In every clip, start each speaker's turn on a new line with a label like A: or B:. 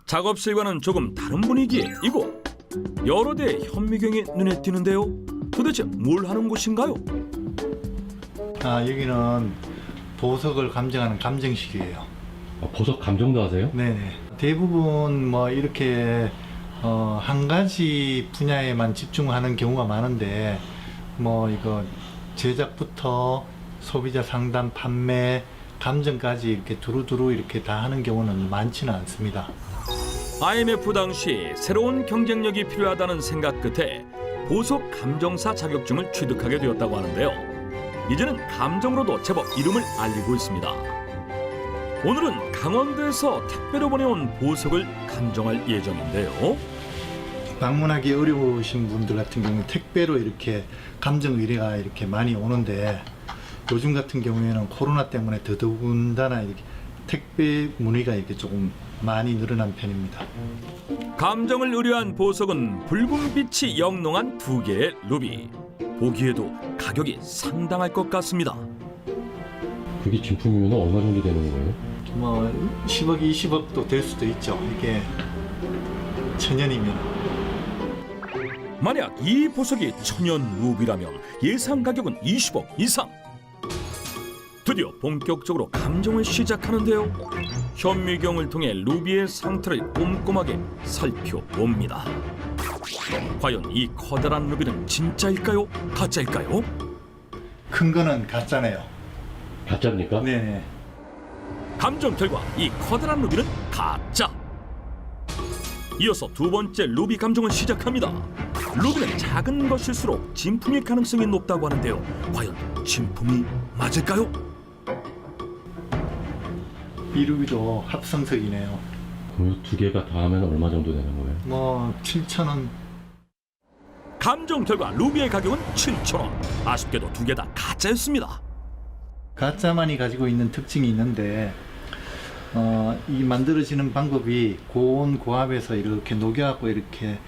A: 작업실과는 조금 다른 분위기의 이곳. 여러 대의 현미경이 눈에 띄는데요. 도대체 뭘 하는 곳인가요?
B: 여기는 보석을 감정하는 감정실이에요.
C: 보석 감정도 하세요?
B: 네네. 대부분 뭐 이렇게 한 가지 분야에만 집중하는 경우가 많은데 뭐 이거 제작부터 소비자 상담, 판매, 감정까지 이렇게 두루두루 이렇게 다 하는 경우는 많지는 않습니다.
A: IMF 당시 새로운 경쟁력이 필요하다는 생각 끝에 보석 감정사 자격증을 취득하게 되었다고 하는데요. 이제는 감정으로도 제법 이름을 알리고 있습니다. 오늘은 강원도에서 택배로 보내온 보석을 감정할 예정인데요.
B: 방문하기 어려우신 분들 같은 경우는 택배로 이렇게 감정 의뢰가 이렇게 많이 오는데 요즘 같은 경우에는 코로나 때문에 더더군다나 이렇게 택배 문의가 이렇게 조금 많이 늘어난 편입니다.
A: 감정을 의뢰한 보석은 붉은 빛이 영롱한 두 개의 루비. 보기에도 가격이 상당할 것 같습니다.
C: 그게 진품이면 얼마 정도 되는 거예요?
B: 뭐 10억, 20억도 될 수도 있죠. 이게 천연이면.
A: 만약 이 보석이 천연 루비라면 예상 가격은 20억 이상. 드디어 본격적으로 감정을 시작하는데요. 현미경을 통해 루비의 상태를 꼼꼼하게 살펴봅니다. 과연 이 커다란 루비는 진짜일까요? 가짜일까요?
B: 큰 거는 가짜네요.
C: 가짜입니까?
B: 네네.
A: 감정 결과 이 커다란 루비는 가짜. 이어서 두 번째 루비 감정을 시작합니다. 루비는 작은 것일수록 진품일 가능성이 높다고 하는데요. 과연 진품이 맞을까요?
B: 이 루비도 합성석이네요.
C: 그 두 개가 더하면 얼마 정도 되는 거예요?
B: 뭐 7,000원.
A: 감정 결과 루비의 가격은 7,000원. 아쉽게도 두 개 다 가짜였습니다.
B: 가짜만이 가지고 있는 특징이 있는데 이 만들어지는 방법이 고온 고압에서 이렇게 녹여갖고 이렇게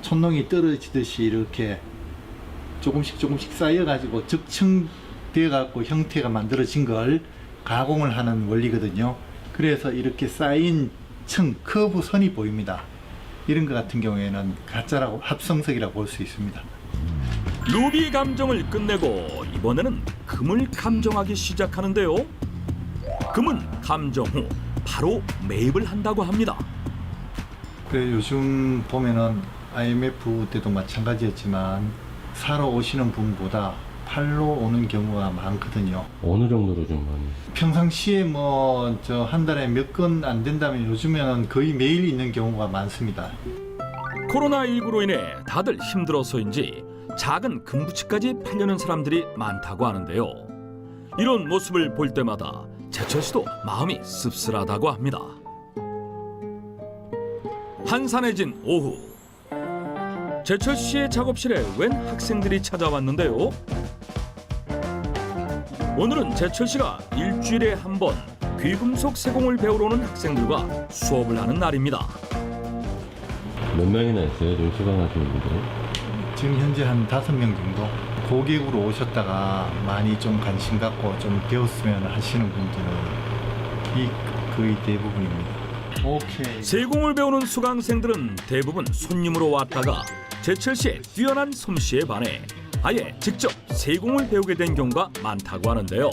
B: 촌농이 떨어지듯이 이렇게 조금씩 쌓여가지고 적층되어갖고 형태가 만들어진 걸 가공을 하는 원리거든요. 그래서 이렇게 쌓인 층, 커브 선이 보입니다. 이런 것 같은 경우에는 가짜라고 합성석이라고 볼 수 있습니다.
A: 루비 감정을 끝내고 이번에는 금을 감정하기 시작하는데요. 금은 감정 후 바로 매입을 한다고 합니다.
B: 그래 요즘 보면은 IMF 때도 마찬가지였지만 사러 오시는 분보다 팔로 오는 경우가 많거든요.
C: 어느 정도로 좀 많이?
B: 평상시에 뭐 저 한 달에 몇 건 안 된다면 요즘에는 거의 매일 있는 경우가 많습니다.
A: 코로나19로 인해 다들 힘들어서인지 작은 금부치까지 팔려는 사람들이 많다고 하는데요. 이런 모습을 볼 때마다 제철 씨도 마음이 씁쓸하다고 합니다. 한산해진 오후, 제철 씨의 작업실에 웬 학생들이 찾아왔는데요. 오늘은 제철 씨가 일주일에 한 번 귀금속 세공을 배우러 오는 학생들과 수업을 하는 날입니다.
C: 몇 명이나 있어요? 지금 수강하시는 분들은?
B: 지금 현재 한 5명 정도 고객으로 오셨다가 많이 좀 관심 갖고 좀 배웠으면 하시는 분들은 거의 대부분입니다. 오케이.
A: 세공을 배우는 수강생들은 대부분 손님으로 왔다가 제철 씨의 뛰어난 솜씨에 반해 아예 직접 세공을 배우게 된 경우가 많다고 하는데요.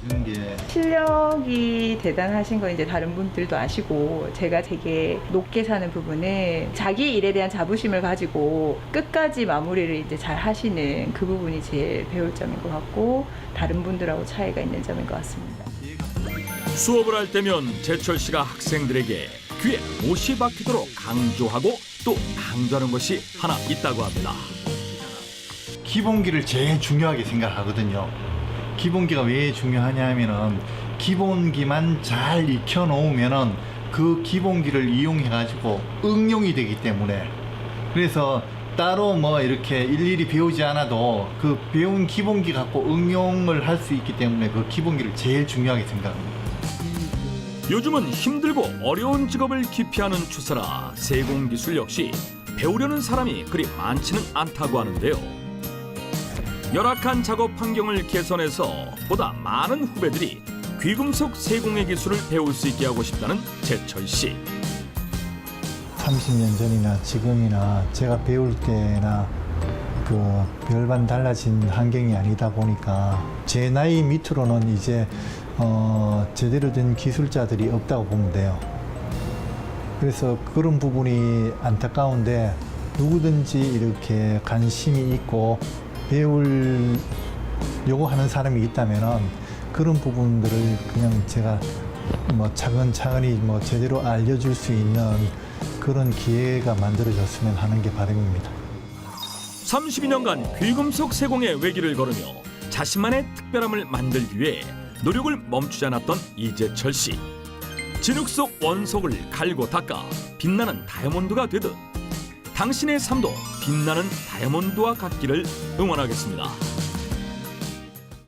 B: 이런 게
D: 실력이 대단하신 건 이제 다른 분들도 아시고 제가 되게 높게 사는 부분은 자기 일에 대한 자부심을 가지고 끝까지 마무리를 이제 잘 하시는 그 부분이 제일 배울 점인 것 같고 다른 분들하고 차이가 있는 점인 것 같습니다.
A: 수업을 할 때면 제철 씨가 학생들에게 귀에 못이 박히도록 강조하고 또 강조하는 것이 하나 있다고 합니다.
B: 기본기를 제일 중요하게 생각하거든요. 기본기가 왜 중요하냐 하면은 기본기만 잘 익혀 놓으면은 그 기본기를 이용해 가지고 응용이 되기 때문에 그래서 따로 뭐 이렇게 일일이 배우지 않아도 그 배운 기본기 갖고 응용을 할 수 있기 때문에 그 기본기를 제일 중요하게 생각합니다.
A: 요즘은 힘들고 어려운 직업을 기피하는 추세라 세공 기술 역시 배우려는 사람이 그리 많지는 않다고 하는데요. 열악한 작업 환경을 개선해서 보다 많은 후배들이 귀금속 세공의 기술을 배울 수 있게 하고 싶다는 제철 씨.
B: 30년 전이나 지금이나 제가 배울 때나 그 별반 달라진 환경이 아니다 보니까 제 나이 밑으로는 이제 제대로 된 기술자들이 없다고 보면 돼요. 그래서 그런 부분이 안타까운데 누구든지 이렇게 관심이 있고 배우려고 하는 사람이 있다면은 그런 부분들을 그냥 제가 뭐 차근차근히 뭐 제대로 알려줄 수 있는 그런 기회가 만들어졌으면 하는 게 바람입니다.
A: 32년간 귀금속 세공의 외길을 걸으며 자신만의 특별함을 만들기 위해 노력을 멈추지 않았던 이제철 씨. 진흙 속 원석을 갈고 닦아 빛나는 다이아몬드가 되듯 당신의 삶도 빛나는 다이아몬드와 같기를 응원하겠습니다.